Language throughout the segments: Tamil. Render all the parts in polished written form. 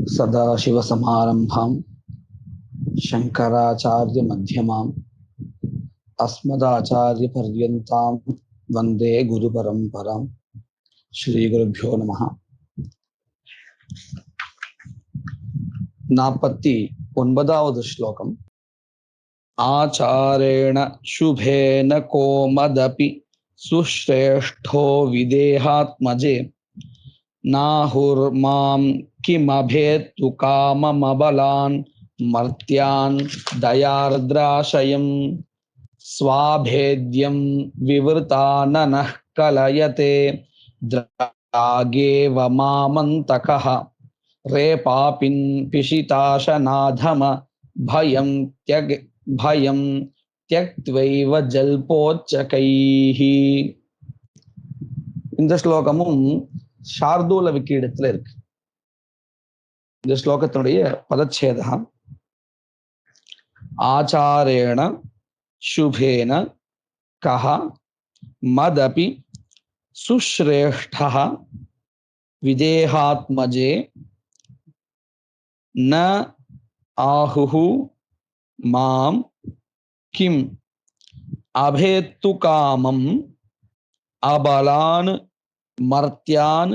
सदाशिवसमारम्भां शङ्कराचार्यमध्यमाम् अस्मदाचार्यपर्यन्तां वन्दे गुरुपरम्परां. श्रीगुरुभ्यो नमः. 49வது श्लोकम्. आचारेण शुभेन कोमदपि सुश्रेष्ठो विदेहात्मजे नाहुर्मां किमभेत्तु काममबलान् मर्त्यान् दयार्द्राशयम् स्वाभेद्यं विवृताननः कलयते द्रागेव मामन्तकः रेपापिन् पिशिताशनाधम भयं त्यक्त्वैव जल्पोच्चकैः. இந்த ஸ்லோகமும் சார்தூல விக்கியிடத்துல இருக்கு. இந்த ஸ்லோகத்தினுடைய பதச்சேதம் ஆச்சாரேண शुभेन कः मदपि सुश्रेष्ठः विदेहात्मजे न आहुः मां किम् अभेत्तु कामम् अबलान् मर्त्यान्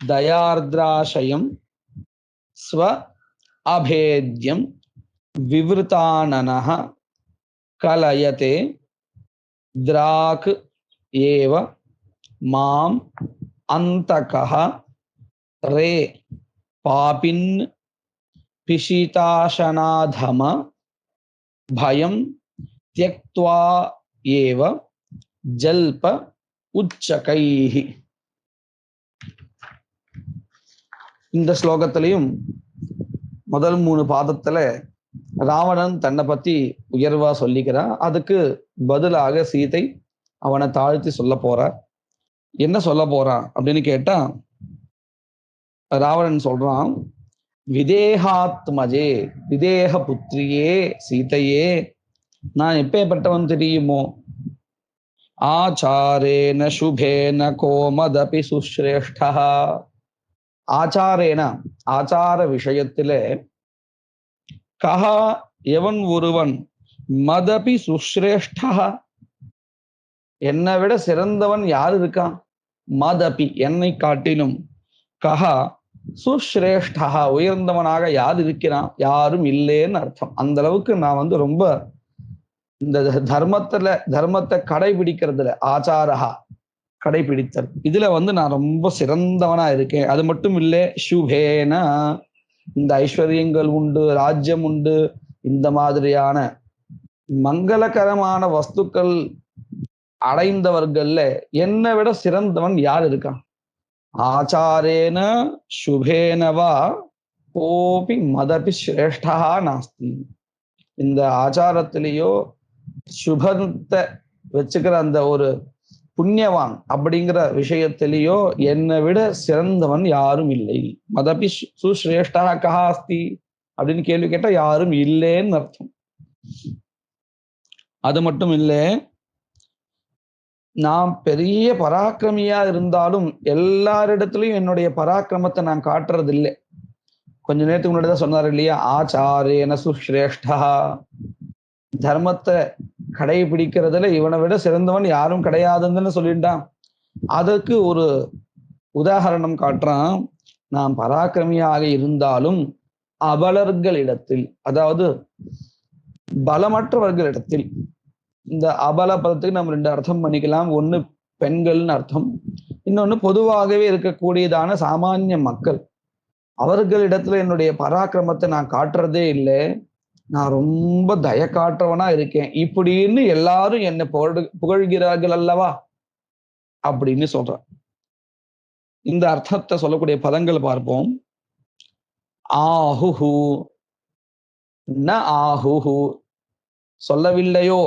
दयार्द्राशयं स्व अभेद्यं विवृताननः कलयते द्राक् एव माम् अन्तकः रे पापिन् पिशिताशनाधम भयं त्यक्त्वा एव जल्प उच्चकैः. இந்த ஸ்லோகத்திலையும் முதல் 3 பாதத்துல ராவணன் தன்னை பத்தி உயர்வா சொல்லிக்கிறான். அதுக்கு பதிலாக சீதை அவனை தாழ்த்தி சொல்ல போறார். என்ன சொல்ல போறான் அப்படின்னு கேட்டா, ராவணன் சொல்றான், விதேகாத்மஜே, விதேக புத்திரியே சீதையே, நான் எப்பேற்பட்டவன் தெரியுமோ? ஆச்சாரேன சுபேன கோமதபி சுஸ்ரேஷ்டா. ஆச்சாரேன, ஆச்சார விஷயத்திலே, கஹா எவன் ஒருவன், மதபி சுஸ்ரேஷ்டா, என்னை விட சிறந்தவன் யார் இருக்கான்? மதபி என்னை காட்டிலும், கஹா சுஸ்ரேஷ்டா உயர்ந்தவனாக யார் இருக்கிறான்? யாரும் இல்லைன்னு அர்த்தம். அந்த அளவுக்கு நான் ரொம்ப இந்த தர்மத்தை கடைபிடிக்கிறதுல, ஆச்சாரஹா கடைபிடித்தல், இதுல நான் ரொம்ப சிறந்தவனா இருக்கேன். அது மட்டும் இல்லை, சுபேனா இந்த ஐஸ்வர்யங்கள் உண்டு, ராஜ்யம் உண்டு, இந்த மாதிரியான மங்களகரமான வஸ்துக்கள் அடைந்தவர்கள்ல என்னை விட சிறந்தவன் யார் இருக்கான்? ஆச்சாரேன சுபேனவா கோபி மதபி சிரேஷ்டா நாஸ்தி. இந்த ஆச்சாரத்திலேயோ சுபத்தை வச்சுக்கிற அந்த ஒரு புண்ணியவான் அப்படிங்கிற விஷயத்திலேயோ என்னை விட சிறந்தவன் யாரும் இல்லை. மதபி சுஸ்ரேஷ்டா கஹா அஸ்தி அப்படின்னு கேள்வி கேட்டா யாரும் இல்லைன்னு அர்த்தம். அது மட்டும் இல்லை, நான் பெரிய பராக்கிரமியா இருந்தாலும் எல்லாரிடத்துலயும் என்னுடைய பராக்கிரமத்தை நான் காட்டுறது இல்லை. கொஞ்ச நேரத்துக்கு முன்னாடி தான் சொன்னார் இல்லையா, ஆச்சாரேன சுஸ்ரேஷ்டா, தர்மத்தை கடைபிடிக்கிறதுல இவனை விட சிறந்தவன் யாரும் கிடையாதுன்னு சொல்லிட்டான். அதற்கு ஒரு உதாரணம் காட்டுறான். நாம் பராக்கிரமியாக இருந்தாலும் அபலர்களிடத்தில், அதாவது பலமற்றவர்களிடத்தில், இந்த அபல பதத்துக்கு நம்ம 2 அர்த்தம் பண்ணிக்கலாம். ஒண்ணு பெண்கள்னு அர்த்தம், இன்னொன்னு பொதுவாகவே இருக்கக்கூடியதான சாமானிய மக்கள். அவர்களிடத்துல என்னுடைய பராக்கிரமத்தை நான் காட்டுறதே இல்லை, நான் ரொம்ப தய காட்டுறவனா இருக்கேன் இப்படின்னு எல்லாரும் என்னை புகழ்கிறார்கள் அல்லவா அப்படின்னு சொல்றான். இந்த அர்த்தத்தை சொல்லக்கூடிய பதங்கள் பார்ப்போம். ஆஹுஹு ந ஆஹுஹு, சொல்லவில்லையோ,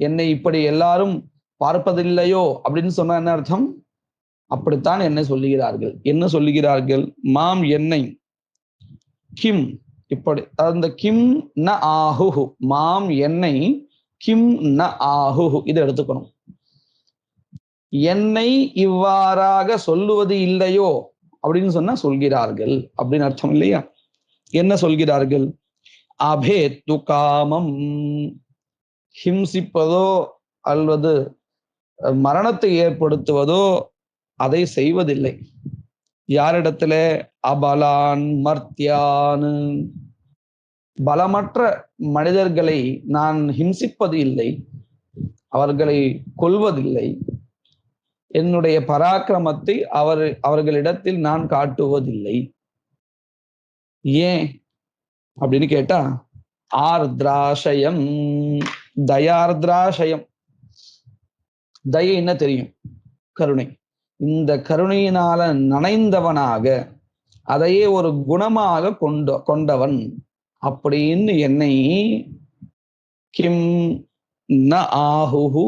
என்னை இப்படி எல்லாரும் பார்ப்பதில்லையோ அப்படின்னு சொன்னா என்ன அர்த்தம்? அப்படித்தான் என்னை சொல்லுகிறார்கள். என்ன சொல்லுகிறார்கள்? மாம் என்னை, கிம் இப்படி, அந்த கிம் ந ஆஹுஹு, மாம் என்னை, கிம் ந ஆஹுஹு இதை எடுத்துக்கணும். என்னை இவ்வாறாக சொல்லுவது இல்லையோ அப்படின்னு சொன்னா சொல்கிறார்கள் அப்படின்னு அர்த்தம் இல்லையா? என்ன சொல்கிறார்கள்? அபேத்து காமம், ஹிம்சிப்பதோ அல்லது மரணத்தை ஏற்படுத்துவதோ அதை செய்வதில்லை. யாரிடத்துல? அபலான் மர்த்தியான், பலமற்ற மனிதர்களை நான் ஹிம்சிப்பது இல்லை, அவர்களை கொல்வதில்லை. என்னுடைய பராக்கிரமத்தை அவர்களிடத்தில் நான் காட்டுவதில்லை. ஏன் அப்படின்னு கேட்டா, ஆர்திராசயம், தயார்திராசயம். தயை என்ன தெரியும்? கருணை. இந்த கருணையினால நனைந்தவனாக, அதையே ஒரு குணமாக கொண்டவன் அப்படின்னு என்னை கிம் ந ஆஹுஹு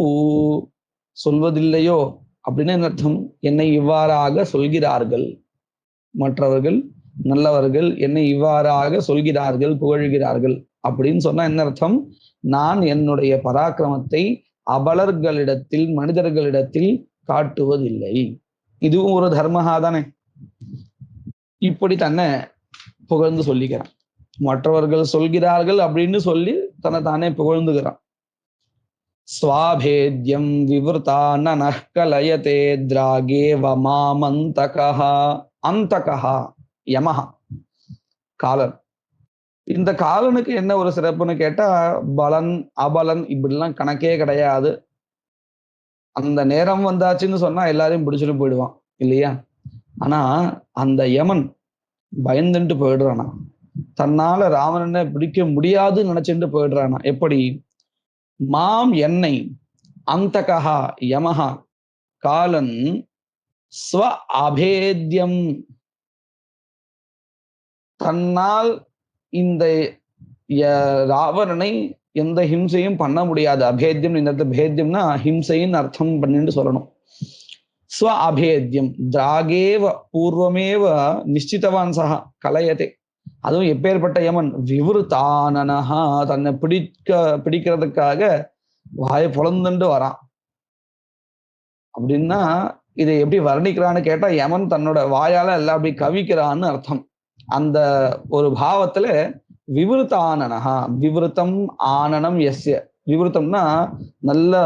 சொல்வதில்லையோ அப்படின்னு என்ன அர்த்தம்? என்னை இவ்வாறாக சொல்கிறார்கள் மற்றவர்கள், நல்லவர்கள் என்னை இவ்வாறாக சொல்கிறார்கள், புகழ்கிறார்கள் அப்படின்னு சொன்னா என்ன அர்த்தம்? நான் என்னுடைய பராக்கிரமத்தை அபலர்களிடத்தில், மனிதர்களிடத்தில் காட்டுவதில்லை. இதுவும் ஒரு தர்மஹா தானே. இப்படி தன்னை புகழ்ந்து சொல்லிக்கிறான். மற்றவர்கள் சொல்கிறார்கள் அப்படின்னு சொல்லி தன்னை தானே புகழ்ந்துகிறான். ஸ்வாபேத்யம் விவருதா நனஹ் கலயதே திராகேவ மாமந்தகஹா. அந்தகஹா யமஹா, காலன். இந்த காலனுக்கு என்ன ஒரு சிறப்புன்னு கேட்டா, பலன் அபலன் இப்படிலாம் கணக்கே கிடையாது. அந்த நேரம் வந்தாச்சுன்னு சொன்னா எல்லாரையும் பிடிச்சிட்டு போயிடுவான் இல்லையா? ஆனா அந்த யமன் பயந்துட்டு போயிடுறானா, தன்னால ராவணனை பிடிக்க முடியாதுன்னு நினைச்சுட்டு போயிடுறானா. எப்படி? மாம் என்னை, அந்தகஹா யமஹா காலன், ஸ்வ அபேத்யம் தன்னால் இந்த ராவணனை எந்த ஹிம்சையும் பண்ண முடியாது. அபேத்தியம், இந்த இடத்துல பேத்தியம்னா ஹிம்சைன்னு அர்த்தம் பண்ணிட்டு சொல்லணும். ஸ்வ அபேத்தியம் திராகேவ பூர்வமேவ நிச்சிதவான் சஹா கலயதே. அதுவும் எப்பேற்பட்ட யமன்? விவருதானனஹா, தன்னை பிடிக்கிறதுக்காக வாயை பொழந்துட்டு வரான். அப்படின்னா இதை எப்படி வர்ணிக்கிறான்னு கேட்டா, யமன் தன்னோட வாயால எல்லாம் அப்படி கவிக்கிறான்னு அர்த்தம். அந்த ஒரு பாவத்துல விவருத்தானனஹா, விவருத்தம் ஆனனம் எஸ்ய. விவருத்தம்னா நல்ல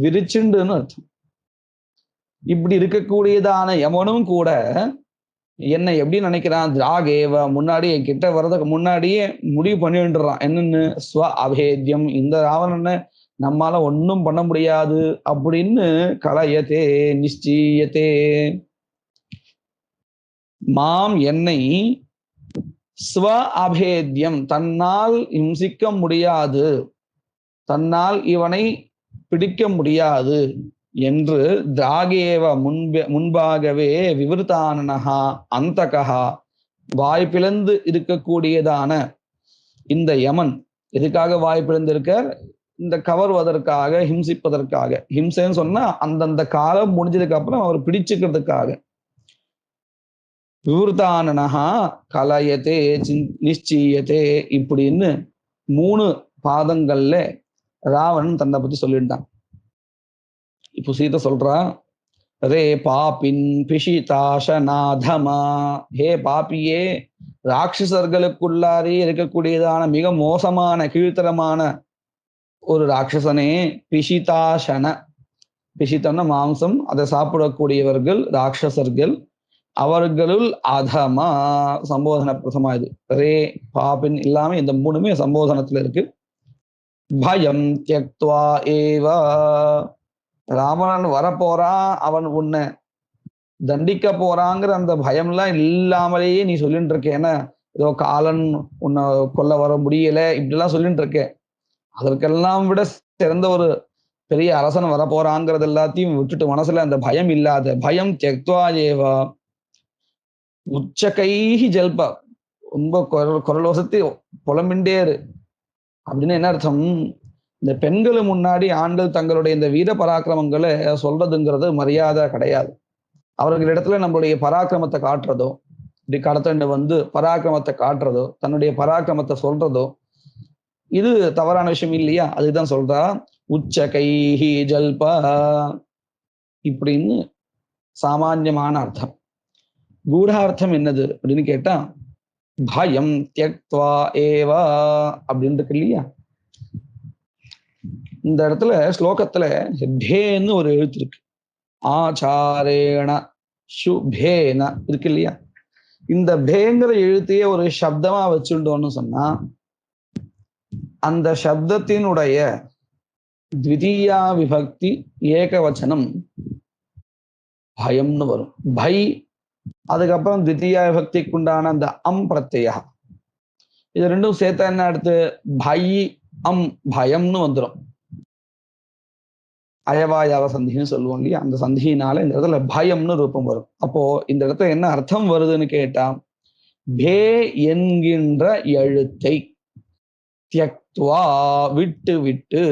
விரிச்சுண்டுன்னு அர்த்தம். இப்படி இருக்கக்கூடியதான யமனும் கூட என்னை எப்படி நினைக்கிறான்? திராகேவ, முன்னாடி என் கிட்ட வர்றதுக்கு முன்னாடியே முடிவு பண்ணிடுறான். என்னன்னு? ஸ்வ அபேத்யம், இந்த ராவணனை நம்மால ஒன்னும் பண்ண முடியாது அப்படின்னு கலயத்தே நிச்சயத்தே. மாம் என்னை, ஸ்வ அபேத்யம் தன்னால் ஹிம்சிக்க முடியாது, தன்னால் இவனை பிடிக்க முடியாது என்று திராகேவ முன்பாகவே விவருத்தானனஹா அந்தகஹா, வாய்ப்பிழந்து இருக்கக்கூடியதான இந்த யமன் எதுக்காக வாய்ப்பிழந்து இருக்க? இந்த கவர்வதற்காக, ஹிம்சிப்பதற்காக. ஹிம்சைன்னு சொன்னா அந்தந்த காலம் முடிஞ்சதுக்கு அப்புறம் அவர் பிடிச்சுக்கிறதுக்காக. விவருத்தானனஹா கலயத்தே நிச்சயத்தே இப்படின்னு 3 பாதங்கள்ல ராவணன் தன்னை பத்தி சொல்லிட்டான். இப்போ சீதை சொல்றா, ரே பாப்பின் பிஷிதாசநாதமா, ஹே பாப்பியே, ராட்சசர்களுக்குள்ளாரே இருக்கக்கூடியதான மிக மோசமான கீழ்த்தரமான ஒரு ராட்சசனே. பிஷிதாசன, பிஷித்தம்னா மாம்சம், அதை சாப்பிடக்கூடியவர்கள் ராட்சசர்கள். அவர்களுள் அதமா, சம்போதன பிரசமா இது. ரே பாப்பின் இல்லாம இந்த 3மே சம்போதனத்துல இருக்கு. பயம் தியக்த்வா ஏவ, ராவணன் வரப்போறான், அவன் உன்னை தண்டிக்க போறாங்கிற அந்த பயம்லாம் இல்லாமலேயே நீ சொல்லிட்டு இருக்க. ஏன்னா ஏதோ காலன் உன்னை கொல்ல வர முடியல இப்படிலாம் சொல்லிட்டு இருக்க. அதற்கெல்லாம் விட சிறந்த ஒரு பெரிய அரசன் வர போறாங்கிறது எல்லாத்தையும் விட்டுட்டு மனசுல அந்த பயம் இல்லாத, பயம் தியக்த்வா ஏவ உச்சகைஹி ஜல்பா, ரொம்ப குரல் வசத்தி புலம்பிண்டேரு அப்படின்னு என்ன அர்த்தம்? இந்த பெண்கள் முன்னாடி ஆண்கள் தங்களுடைய இந்த வீர பராக்கிரமங்களை சொல்றதுங்கிறது மரியாதை கிடையாது. அவர்களிடத்துல நம்மளுடைய பராக்கிரமத்தை காட்டுறதோ, இப்படி கடத்தண்டு வந்து பராக்கிரமத்தை காட்டுறதோ, தன்னுடைய பராக்கிரமத்தை சொல்றதோ இது தவறான விஷயம் இல்லையா? அதுதான் சொல்றா உச்ச கைஹி ஜல்பா இப்படின்னு சாமான்யமான அர்த்தம். கூடார்த்தம் என்னது அப்படின்னு கேட்டா, பயம் தியக்த்வா ஏவா அப்படின்னு இருக்கு இல்லையா. இந்த இடத்துல ஸ்லோகத்துல பேன்னு ஒரு எழுத்து இருக்கு. ஆச்சாரேண சுபேன இருக்கு இல்லையா. இந்த பேங்கிற எழுத்தையே ஒரு சப்தமா வச்சுட்டோம்னு சொன்னா அந்த சப்தத்தினுடைய த்விதீயா விபக்தி ஏகவச்சனம் பயம்னு வரும். பை அதுக்கப்புறம் த்விதீயா விபக்திக்கு உண்டான அந்த பிரத்யா, இது ரெண்டும் சேர்த்தா என்ன அடுத்து பை பயம்னு வந்துடும். அயவாயாவ சந்தின்னு சொல்லுவோம் இல்லையா, அந்த சந்தியினால இந்த இடத்துல பயம்னு ரூபம் வரும். அப்போ இந்த இடத்துல என்ன அர்த்தம் வருதுன்னு கேட்டா, பே என்கின்ற எழுத்தை தியக்த்வா விட்டு விட்டு,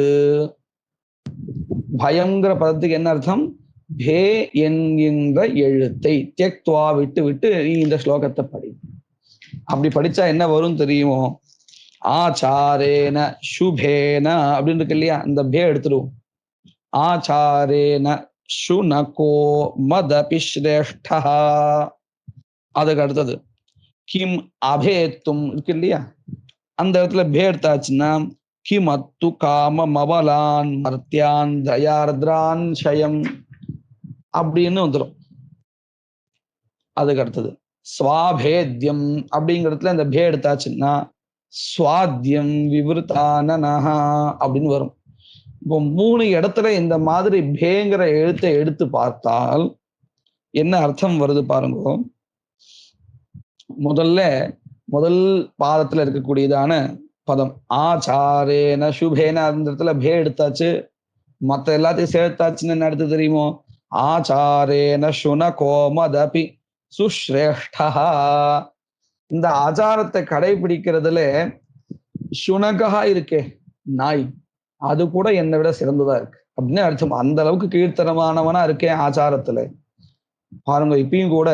பயங்கிற பதத்துக்கு என்ன அர்த்தம், பே என்கின்ற எழுத்தை தியக்த்வா விட்டு விட்டு நீ இந்த ஸ்லோகத்தை படி. அப்படி படிச்சா என்ன வரும் தெரியுமோ, ஆச்சாரேன சுபேன அப்படின்னு இருக்கு இல்லையா, இந்த பே எடுத்துடுவோம். ஆச்சாரேன சுனகோ மதபி ஸ்ரேஷ்டா, அதுக்கு அடுத்தது கிம் அபேத்தும் இருக்கு இல்லையா, அந்த இடத்துல பே எடுத்தாச்சுன்னா கிம் அத்து காம மபலான் மர்த்தியான் தயார்திரான் ஷயம் அப்படின்னு வந்துடும். அதுக்கு அடுத்தது ஸ்வாபேத்யம் அப்படிங்கிறதுல இந்த பே எடுத்தாச்சுன்னா ஸ்வாத்யம் விவருத்தானஹா அப்படின்னு வரும். இப்போ 3 இடத்துல இந்த மாதிரி பேங்கிற எழுத்தை எடுத்து பார்த்தால் என்ன அர்த்தம் வருது பாருங்க. முதல் பாதத்துல இருக்கக்கூடியதான பதம் ஆச்சாரேன சுபேன, அந்த இடத்துல பே எடுத்தாச்சு, மத்த எல்லாத்தையும் சேர்த்தாச்சுன்னு என்ன எடுத்து தெரியுமோ, ஆச்சாரேன சுனகோ மதபி சுஸ்ரேஷ்டா. இந்த ஆச்சாரத்தை கடைபிடிக்கிறதுல சுனகா இருக்கே நாய், அது கூட என்னை விட சிறந்ததா இருக்கு அப்படின்னு அர்த்தம். அந்த அளவுக்கு கீர்த்தனமானவனா இருக்கேன் ஆச்சாரத்துல. பாருங்க, இப்பயும் கூட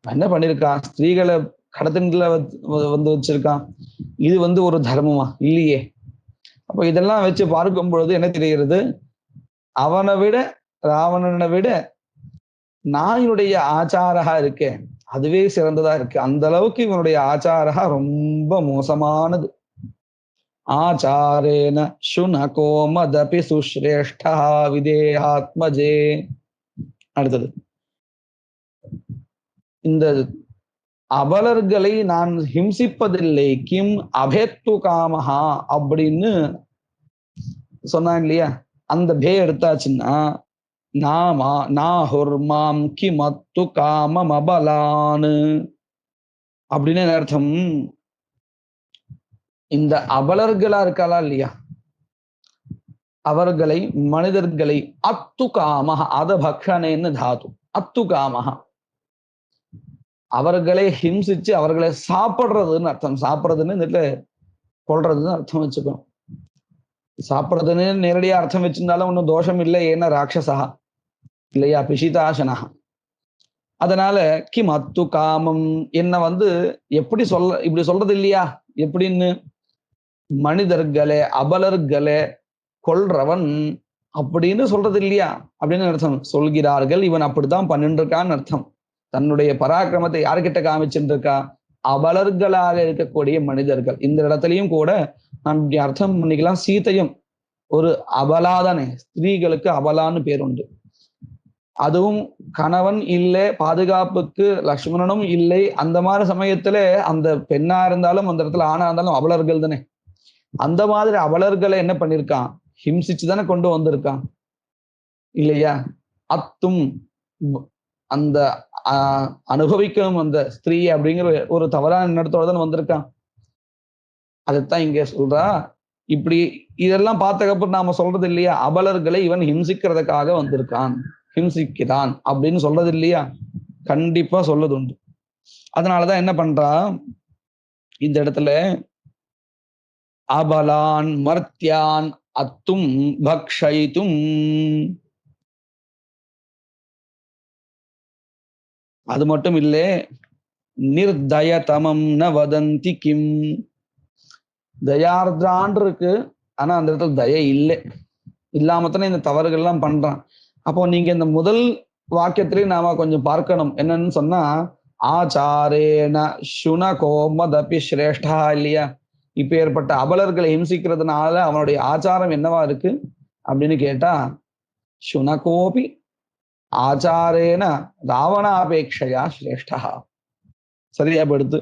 என்ன பண்ணிருக்கான், ஸ்திரீகளை கடத்தின்ல வந்து வச்சிருக்கான். இது ஒரு தர்மமா இல்லையே. அப்ப இதெல்லாம் வச்சு பார்க்கும் பொழுது என்ன தெரிகிறது, அவனை விட ராவணனை விட நாயினுடைய ஆச்சாரகா இருக்கேன் அதுவே சிறந்ததா இருக்கு. அந்த அளவுக்கு இவனுடைய ஆச்சாரகா ரொம்ப மோசமானது. ஆச்சாரேன சுனகோ மதபி சுஸ்ரேஷ்டா விதேயாத்மஜே. அடுத்தது இந்த அபலர்களை நான் ஹிம்சிப்பதில்லை, கிம் அபேத்து காமஹா அப்படின்னு சொன்னான் இல்லையா, அந்த பே எடுத்தாச்சுன்னா நாமா நாஹுர்மாம் கிமத்து காமம் அபலானு அப்படின்னு அர்த்தம். இந்த அபலர்களா இருக்காளா இல்லையா, அவர்களை மனிதர்களை அத்து காமஹ அத பக்ஷனேன்னு தாது, அத்து காமஹ அவர்களை ஹிம்சிச்சு அவர்களை சாப்பிடுறதுன்னு அர்த்தம். சாப்பிடுறதுன்னு இந்த கொள்றதுன்னு அர்த்தம் வச்சுக்கணும். சாப்பிடுறதுன்னு நேரடியா அர்த்தம் வச்சிருந்தாலும் ஒன்றும் தோஷம் இல்லை, ஏன்னா ராட்சசா இல்லையா, பிஷிதாசனா. அதனால கிம் அத்து காமம் என்ன எப்படி இப்படி சொல்றது இல்லையா, எப்படின்னு மனிதர்களே அபலர்களே கொல்றவன் அப்படின்னு சொல்றது இல்லையா அப்படின்னு அர்த்தம். சொல்கிறார்கள் இவன் அப்படித்தான் பண்ணிட்டு இருக்கான்னு அர்த்தம். தன்னுடைய பராக்கிரமத்தை யார்கிட்ட காமிச்சுட்டு இருக்கா, அபலர்களாக இருக்கக்கூடிய மனிதர்கள். இந்த இடத்துலயும் கூட நாம் இப்படி அர்த்தம் பண்ணிக்கலாம். சீதையும் ஒரு அபலாதானே, ஸ்திரீகளுக்கு அபலான்னு பேர் உண்டு. அதுவும் கணவன் இல்லை, பாதுகாப்புக்கு லக்ஷ்மணனும் இல்லை, அந்த மாதிரி சமயத்துல அந்த பெண்ணா இருந்தாலும் அந்த இடத்துல ஆணா இருந்தாலும் அபலர்கள் தானே. அந்த மாதிரி அபலர்களை என்ன பண்ணிருக்கான், ஹிம்சிச்சு தானே கொண்டு வந்திருக்கான் இல்லையா. அத்தும் அந்த அனுபவிக்கணும் அந்த ஸ்திரீ அப்படிங்கிற ஒரு தவறான இடத்தோட தான் வந்திருக்கான். அதைத்தான் இங்க சொல்றா. இப்படி இதெல்லாம் பார்த்ததுக்கப்புறம் நாம சொல்றது இல்லையா, அபலர்களை இவன் ஹிம்சிக்கிறதுக்காக வந்திருக்கான், ஹிம்சிக்கிறான் அப்படின்னு சொல்றது இல்லையா, கண்டிப்பா சொல்றது உண்டு. அதனாலதான் என்ன பண்றா இந்த இடத்துல, அபலான் மர்த்தியான் அத்தும் பக்ஷயித்தும். அது மட்டும் இல்லை, நிர்தயதமம் ந வதந்தி கிம். தயார்திரான் இருக்கு, ஆனா அந்த இடத்துல தய இல்லை, இல்லாமத்தானே இந்த தவறுகள் எல்லாம் பண்றான். அப்போ நீங்க இந்த முதல் வாக்கியத்திலேயே நாம கொஞ்சம் பார்க்கணும். என்னன்னு சொன்னா, ஆச்சாரேன சுனகோமதபி சிரேஷ்டா இல்லையா? இப்ப ஏற்பட்ட அபலர்களை ஹிம்சிக்கிறதுனால அவனுடைய ஆச்சாரம் என்னவா இருக்கு அப்படின்னு கேட்டா, சுனகோபி ஆச்சாரேன ராவணாபேட்சையா சிரேஷ்டா. சரியா படுத்து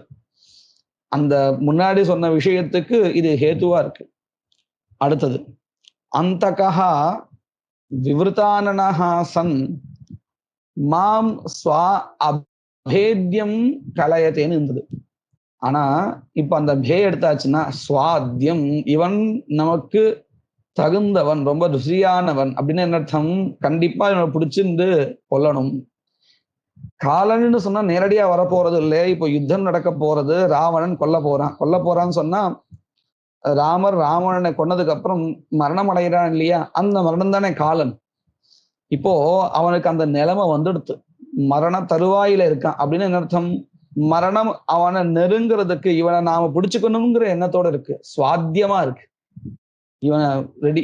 அந்த முன்னாடி சொன்ன விஷயத்துக்கு இது ஹேத்துவா இருக்கு. அடுத்தது அந்தகா விவருத்தானனஹா சன் மாம் ஸ்வா அபேத்யம் கலயத்தேன்னு இருந்தது. ஆனா இப்ப அந்த பே எடுத்தாச்சுன்னா ஸ்வாத்தியம், இவன் நமக்கு தகுந்தவன், ரொம்ப ருசியானவன் அப்படின்னு என்ன அர்த்தம்? கண்டிப்பா இவனை பிடிச்சிருந்து கொல்லணும். காலன்னு சொன்னா நேரடியா வரப்போறது இல்லையே. இப்போ யுத்தம் நடக்க போறது, ராவணன் கொல்ல போறான்னு சொன்னா ராமர் ராவணனை கொன்னதுக்கு அப்புறம் மரணம் அடைகிறான் இல்லையா? அந்த மரணம் தானே காலன். இப்போ அவனுக்கு அந்த நிலைமை வந்துடுத்து, மரண தருவாயில இருக்கான் அப்படின்னு என்ன அர்த்தம்? மரணம் அவனை நெருங்கிறதுக்கு இவனை நாம பிடிச்சுக்கணுங்கிற எண்ணத்தோட இருக்கு, சுவாத்தியமா இருக்கு.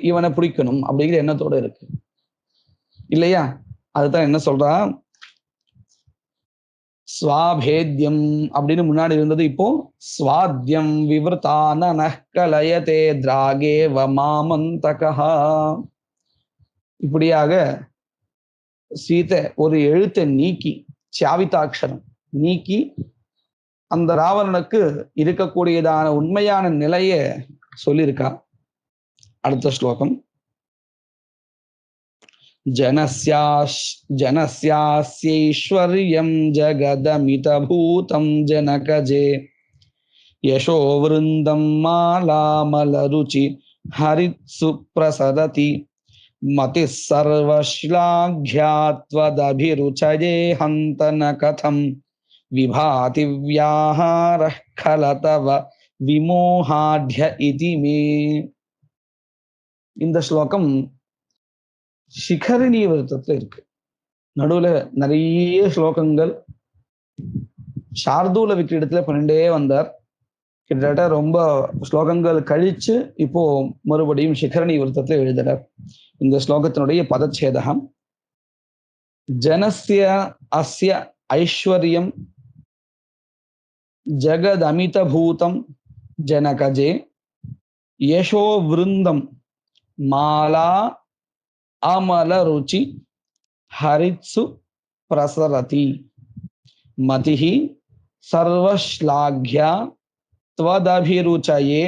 இவனை பிடிக்கணும் அப்படிங்கிற எண்ணத்தோட இருக்கு இல்லையா? அதுதான் என்ன சொல்றான், ஸ்வாபேத்யம் அப்படின்னு முன்னாடி இருந்தது, இப்போ ஸ்வாத்யம் விவருத்தான நகலயதே திராகேவ மாமந்தகா. இப்படியாக சீதை ஒரு எழுத்தை நீக்கி, சாவிதாட்சரம் நீக்கி அந்த ராவணனுக்கு இருக்கக்கூடியதான உண்மையான நிலைய சொல்லியிருக்கா. அடுத்த ஸ்லோகம், जनस्यास्यैश्वर्यं जगदमितभूतं जनकजे यशो वृन्दं मालामलरुचि हरित्सु प्रसरति मतिः सर्वश्लाघ्यात्वदभिरुचये हन्त न कथं विभाति व्याहारः खलतव विमोहाढ्य इति मे. இந்த ஸ்லோகம் சிகரணி விருத்தத்துல இருக்கு. நடுவுல நிறைய ஸ்லோகங்கள் சார்தூல விக்கிரீடத்துல பண்ணிட்டே வந்தார். கிட்டத்தட்ட ரொம்ப ஸ்லோகங்கள் கழிச்சு இப்போ மறுபடியும் சிகரணி விருத்தத்துல எழுதுறார். இந்த ஸ்லோகத்தினுடைய பதச்சேதகம், ஜனஸ்ய அஸ்ய ஐஸ்வர்யம் ஜகதமித பூதம் ஜனகஜே யசோ விருந்தம் மாலா அமல ருச்சி ஹரித்சு பிரசரதி மதிஹி சர்வஸ்லாக்யா த்வதபிருச்சயே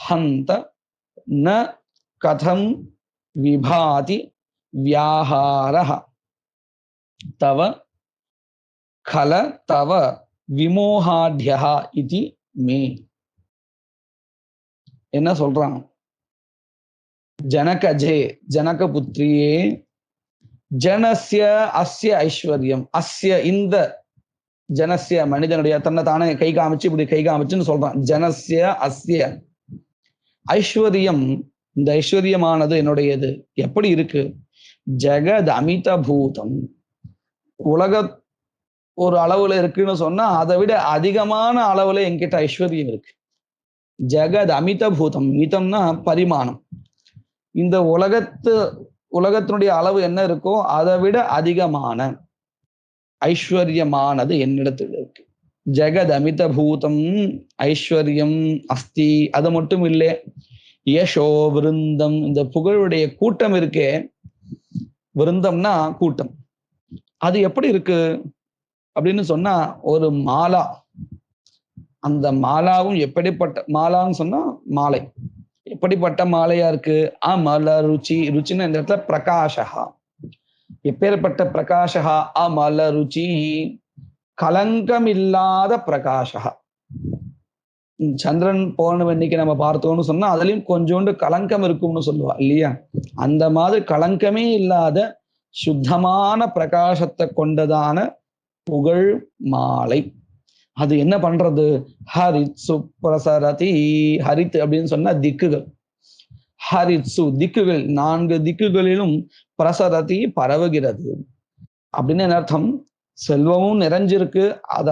ஹந்த ந கதம் விபாதி வியாஹாரஹ தவ கல தவ விமோகாட்யஹ இதி மே. என்ன சொல்றான்? ஜனகஜே, ஜனக புத்திரியே, ஜனஸ்ய அஸ்ய ஐஸ்வர்யம், அஸ்ய இந்த ஜனஸ்ய மனிதனுடைய, தன்னை தானே கை காமிச்சு இப்படி கை காமிச்சுன்னு சொல்றான். ஜனஸ்ய அஸ்ய ஐஸ்வர்யம், இந்த ஐஸ்வர்யமானது என்னுடையது. எப்படி இருக்கு? ஜெகத் அமித பூதம், உலக ஒரு அளவுல இருக்குன்னு சொன்னா அதை விட அதிகமான அளவுல என்கிட்ட ஐஸ்வர்யம் இருக்கு. ஜெகத் அமித பூதம், மிதம்னா பரிமாணம். இந்த உலகத்தினுடைய அளவு என்ன இருக்கோ அதை விட அதிகமான ஐஸ்வர்யமானது என்னிடத்தில் இருக்கு. ஜெகத் அமித பூதம் ஐஸ்வர்யம் அஸ்தி. அது மட்டும் இல்லை, யசோ விருந்தம், இந்த புகழுடைய கூட்டம் இருக்கே, விருந்தம்னா கூட்டம், அது எப்படி இருக்கு அப்படின்னு சொன்னா ஒரு மாலா. அந்த மாலாவும் எப்படிப்பட்ட மாலான்னு சொன்னா மாலை, எப்படிப்பட்ட மாலையா இருக்கு? அமல ருச்சி, ருச்சின்னு இந்த இடத்துல பிரகாஷா, எப்பேற்பட்ட பிரகாஷா? அமல ருச்சி, கலங்கம் இல்லாத பிரகாஷா. சந்திரன் பௌர்ணமிக்கு நம்ம பார்த்தோம்னு சொன்னா அதுலயும் கொஞ்சோண்டு கலங்கம் இருக்கும்னு சொல்லுவா இல்லையா? அந்த மாதிரி கலங்கமே இல்லாத சுத்தமான பிரகாசத்தை கொண்டதான புகழ் மாலை. அது என்ன பண்றது? ஹரித்சு பிரசரதி. ஹரித் அப்படின்னு சொன்னா திக்குகள். ஹரித்சு திக்குகள், 4 திக்குகளிலும் பிரசரதி பரவுகிறது. அப்படின்னு என்ன அர்த்தம்? செல்வமும் நிறைஞ்சிருக்கு. அத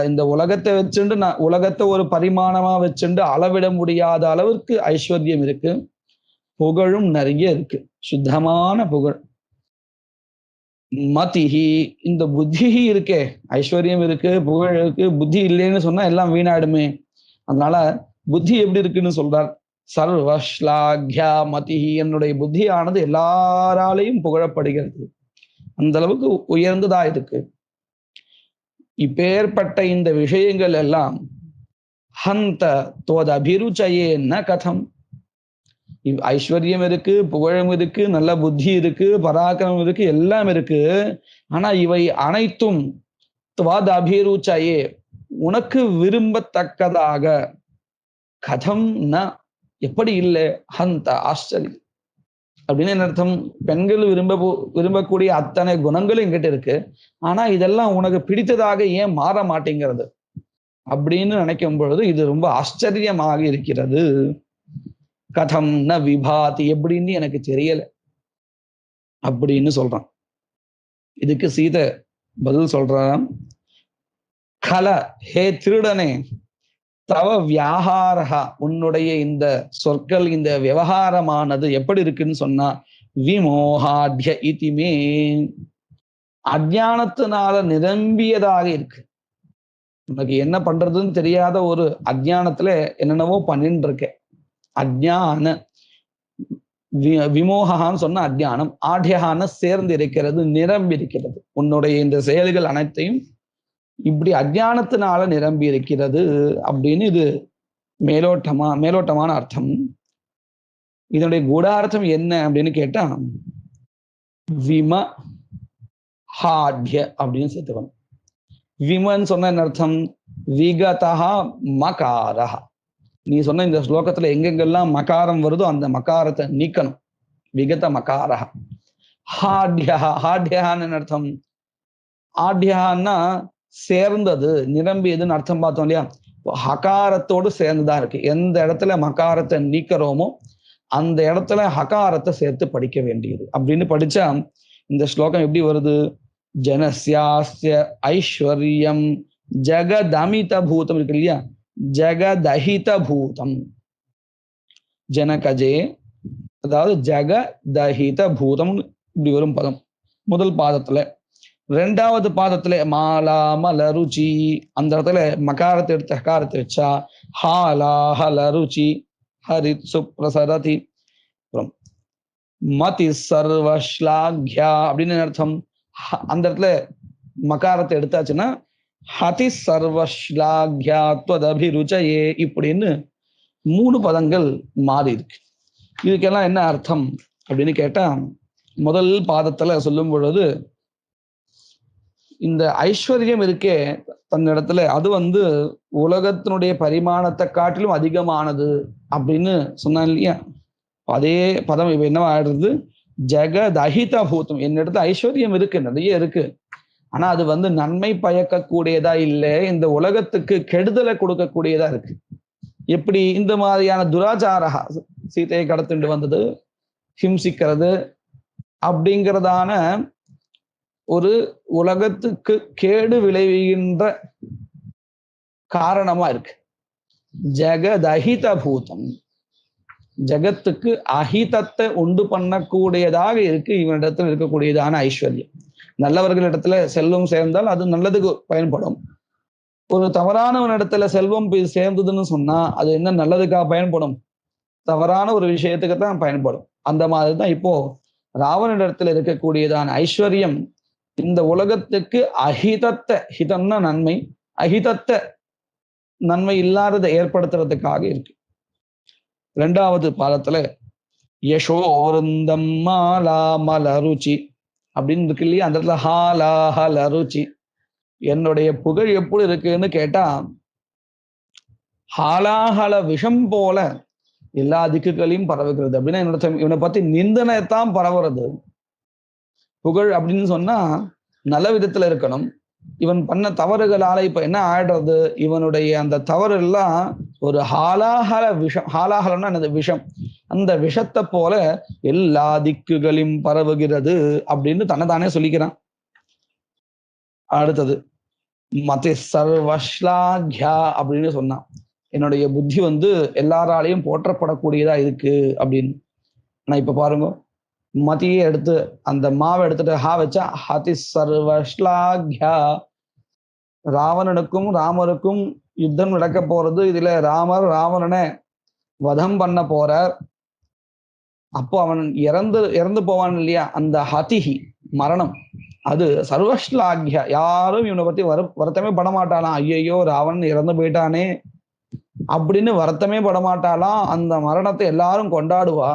இந்த உலகத்தை வச்சுண்டு, உலகத்தை ஒரு பரிமாணமா வச்சுண்டு அளவிட முடியாத அளவிற்கு ஐஸ்வர்யம் இருக்கு. புகழும் நிறைய இருக்கு, சுத்தமான புகழ். மதிஹி, இந்த புத்தி இருக்கே, ஐஸ்வர்யம் இருக்கு, புகழ் இருக்கு, புத்தி இல்லைன்னு சொன்னா எல்லாம் வீணாயிடுமே. அதனால புத்தி எப்படி இருக்குன்னு சொல்றார். சர்வஸ்லாக்யா மதிஹி, என்னுடைய புத்தியானது எல்லாராலையும் புகழப்படுகிறது. அந்த அளவுக்கு உயர்ந்ததா இருக்கு. இப்பேற்பட்ட இந்த விஷயங்கள் எல்லாம் ஹந்த தோத அபிருச்சையே ந கதம். ஐஸ்வர்யம் இருக்கு, புகழும் இருக்கு, நல்ல புத்தி இருக்கு, பராக்கிரமம் இருக்கு, எல்லாம் இருக்கு. ஆனா இவை அனைத்தும் துவத் அபிருச்சையே, உனக்கு விரும்பத்தக்கதாக, கதம் ந, எப்படி இல்லை, ஹந்த ஆச்சரியம். அப்படின்னு என்ன அர்த்தம்? பெண்கள் விரும்பக்கூடிய அத்தனை குணங்களும் என்கிட்ட இருக்கு. ஆனா இதெல்லாம் உனக்கு பிடித்ததாக ஏன் மாற மாட்டேங்கிறது அப்படின்னு நினைக்கும் பொழுது இது ரொம்ப ஆச்சரியமாக இருக்கிறது. கதம் ந விபாதி, எப்படின்னு எனக்கு தெரியல அப்படின்னு சொல்றான். இதுக்கு சீதை பதில் சொல்றான். கல, ஹே திருடனே, தவ வியாகாரா, உன்னுடைய இந்த சொற்கள், இந்த விவகாரமானது எப்படி இருக்குன்னு சொன்னா, விமோகாட்ய இதிமே, அஜானத்தினால நிரம்பியதாக இருக்கு. உனக்கு என்ன பண்றதுன்னு தெரியாத ஒரு அஜானத்துல என்னென்னவோ பண்ணிட்டு இருக்க. அஜ்ஞான, விமோகான்னு சொன்ன அஜ்ஞானம், ஆட்யகான சேர்ந்து இருக்கிறது, நிரம்பி இருக்கிறது. உன்னுடைய இந்த செயல்கள் அனைத்தையும் இப்படி அஜானத்தினால நிரம்பி இருக்கிறது அப்படின்னு இது மேலோட்டமான அர்த்தம். இதனுடைய கூடார்த்தம் என்ன அப்படின்னு கேட்டா, விம ஹாட்ய அப்படின்னு சேர்த்துக்கணும். விமன் சொன்ன என்ன அர்த்தம்? விகதா மகாரா. நீ சொன்ன இந்த ஸ்லோகத்துல எங்கெங்கெல்லாம் மகாரம் வருதோ அந்த மகாரத்தை நீக்கணும். விகத மகாரா. ஹாட்யா, ஹாட்யான்னு அர்த்தம்? ஆட்யான்னா சேர்ந்தது, நிரம்பியதுன்னு அர்த்தம் பார்த்தோம் இல்லையா? ஹகாரத்தோடு சேர்ந்துதான் இருக்கு. எந்த இடத்துல மகாரத்தை நீக்கிறோமோ அந்த இடத்துல ஹகாரத்தை சேர்த்து படிக்க வேண்டியது. அப்படின்னு படிச்சா இந்த ஸ்லோகம் எப்படி வருது? ஜனஸ்யாஸ்ய ஐஸ்வர்யம் ஜெகதமித பூதம் இருக்கு இல்லையா? ஜெகதஹித பூதம். ஜனகஜே, அதாவது ஜெகதஹித பூதம் இப்படி வரும் பதம் முதல் பாதத்துல. ரெண்டாவது பாதத்துல மாலா மலருச்சி, அந்த இடத்துல மகாரத்தை எடுத்து ஹகாரத்தை வச்சா ஹாலா ஹலருச்சி ஹரித் சுப்ரசரதி. மதி சர்வஸ்லாக்யா அப்படின்னு அர்த்தம். அந்த இடத்துல மகாரத்தை எடுத்தாச்சுன்னா ஹதி சர்வஸ்லாக்யா த்வதபிருச்சயே இப்படின்னு 3 பதங்கள் மாறி இருக்கு. இதுக்கெல்லாம் என்ன அர்த்தம் அப்படின்னு கேட்டா, முதல் பாதத்துல சொல்லும் பொழுது இந்த ஐஸ்வர்யம் இருக்கே தன்னிடத்துல, அது உலகத்தினுடைய பரிமாணத்தை காட்டிலும் அதிகமானது அப்படின்னு சொன்னான் இல்லையா? அதே பதம் இப்ப என்ன ஆயிடுறது? ஜெகதஹித பூதம். என்னிடத்துல ஐஸ்வர்யம் இருக்கு, நிறைய இருக்கு. ஆனா அது நன்மை பயக்கக்கூடியதா இல்லை, இந்த உலகத்துக்கு கெடுதலை கொடுக்கக்கூடியதா இருக்கு. எப்படி? இந்த மாதிரியான துராச்சார, சீதையை கடத்திட்டு வந்தது, ஹிம்சிக்கிறது அப்படிங்கிறதான ஒரு உலகத்துக்கு கேடு விளைவிக்கின்ற காரணமா இருக்கு. ஜெகதஹித பூதம், ஜகத்துக்கு அஹிதத்தை உண்டு பண்ணக்கூடியதாக இருக்கு இவனிடத்தில் இருக்கக்கூடியதான ஐஸ்வர்யம். நல்லவர்களிடத்துல செல்வம் சேர்ந்தால் அது நல்லதுக்கு பயன்படும். ஒரு தவறானவனிடத்துல செல்வம் சேர்ந்ததுன்னு சொன்னா அது என்ன நல்லதுக்காக பயன்படும்? தவறான ஒரு விஷயத்துக்குத்தான் பயன்படும். அந்த மாதிரிதான் இப்போ ராவனிடத்துல இருக்கக்கூடியதான ஐஸ்வர்யம் இந்த உலகத்துக்கு அஹிதத்தை, ஹிதம்னா நன்மை, அஹிதத்தை நன்மை இல்லாததை ஏற்படுத்துறதுக்காக இருக்கு. ரெண்டாவது பாதத்துல யசோருந்தம் மாலா மலருச்சி அப்படின்னு இருக்கு இல்லையா? அந்த இடத்துல ஹாலா ஹலருச்சி. என்னுடைய புகழ் எப்படி இருக்குன்னு கேட்டா, ஹாலாஹல விஷம் போல எல்லா திக்குகளையும் பரவுகிறது. அப்படின்னா என்னோட இவனை பத்தி நிந்தனைத்தான் பரவுறது. புகழ் அப்படின்னு சொன்னா நல்ல விதத்துல இருக்கணும். இவன் பண்ண தவறுகளால இப்ப என்ன ஆயிடுறது? இவனுடைய அந்த தவறு எல்லாம் ஒரு ஹாலாஹல விஷம். ஹாலாஹலம்னா அந்த விஷம், அந்த விஷத்தை போல எல்லா திக்குகளையும் பரவுகிறது அப்படின்னு தன்னைத்தானே சொல்லிக்கிறான். அடுத்தது மதி சர்வஸ்லாக்யா அப்படின்னு சொன்னான். என்னுடைய புத்தி எல்லாராலையும் போற்றப்படக்கூடியதா இருக்கு அப்படின்னு. ஆனா இப்ப பாருங்க, மதியை எடுத்து அந்த மாவை எடுத்துட்டு ஹா வச்சா ஹதி சர்வஸ்லாக்யா. ராவணனுக்கும் ராமருக்கும் யுத்தம் நடக்க போறது. இதுல ராமர் ராவணனை வதம் பண்ண போறார். அப்போ அவன் இறந்து போவான் இல்லையா, அந்த ஹதிஹி மரணம், அது சர்வஸ்லாக்ய. யாரும் இவனை பத்தி வருத்தமே படமாட்டாளாம். ஐயையோ ராவணன் இறந்து போயிட்டானே அப்படின்னு வருத்தமே படமாட்டாளாம். அந்த மரணத்தை எல்லாரும் கொண்டாடுவா.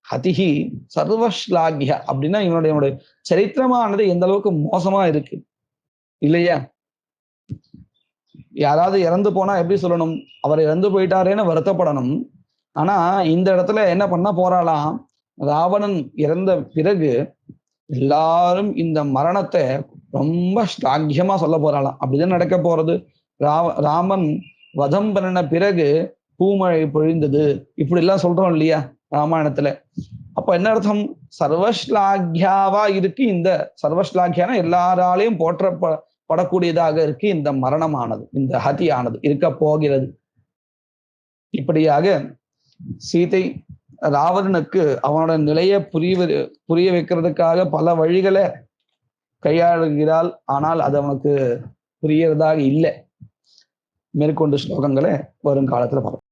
ஹதிஹி சர்வஸ்லாக்ய அப்படின்னா இவனுடைய சரித்திரமானது எந்த அளவுக்கு மோசமா இருக்கு இல்லையா. யாராவது இறந்து போனா எப்படி சொல்லணும், அவர் இறந்து போயிட்டாரேன்னு வருத்தப்படணும். ஆனா இந்த இடத்துல என்ன பண்ண போறாளாம், ராவணன் இறந்த பிறகு எல்லாரும் இந்த மரணத்தை ரொம்ப ஸ்லாக்கியமா சொல்ல போறாளாம். அப்படிதான் நடக்க போறது. ராமன் வதம் பண்ணின பிறகு பூமழை பொழிந்தது, இப்படி எல்லாம் சொல்றோம் இல்லையா ராமாயணத்துல. அப்ப என்ன அர்த்தம், சர்வஸ்லாக்கியாவா இருக்கு. இந்த சர்வஸ்லாக்கியான எல்லாராலையும் போற்றப்படக்கூடியதாக இருக்கு இந்த மரணமானது, இந்த ஹதியானது இருக்க போகிறது. இப்படியாக சீதை ராவணனுக்கு அவனோட நிலையை புரிய வைக்கிறதுக்காக பல வழிகளை கையாளுகிறாள். ஆனால் அது அவனுக்கு புரியறதாக இல்லை. மேற்கொண்டு ஸ்லோகங்களை வரும் காலத்துல பார்ப்போம்.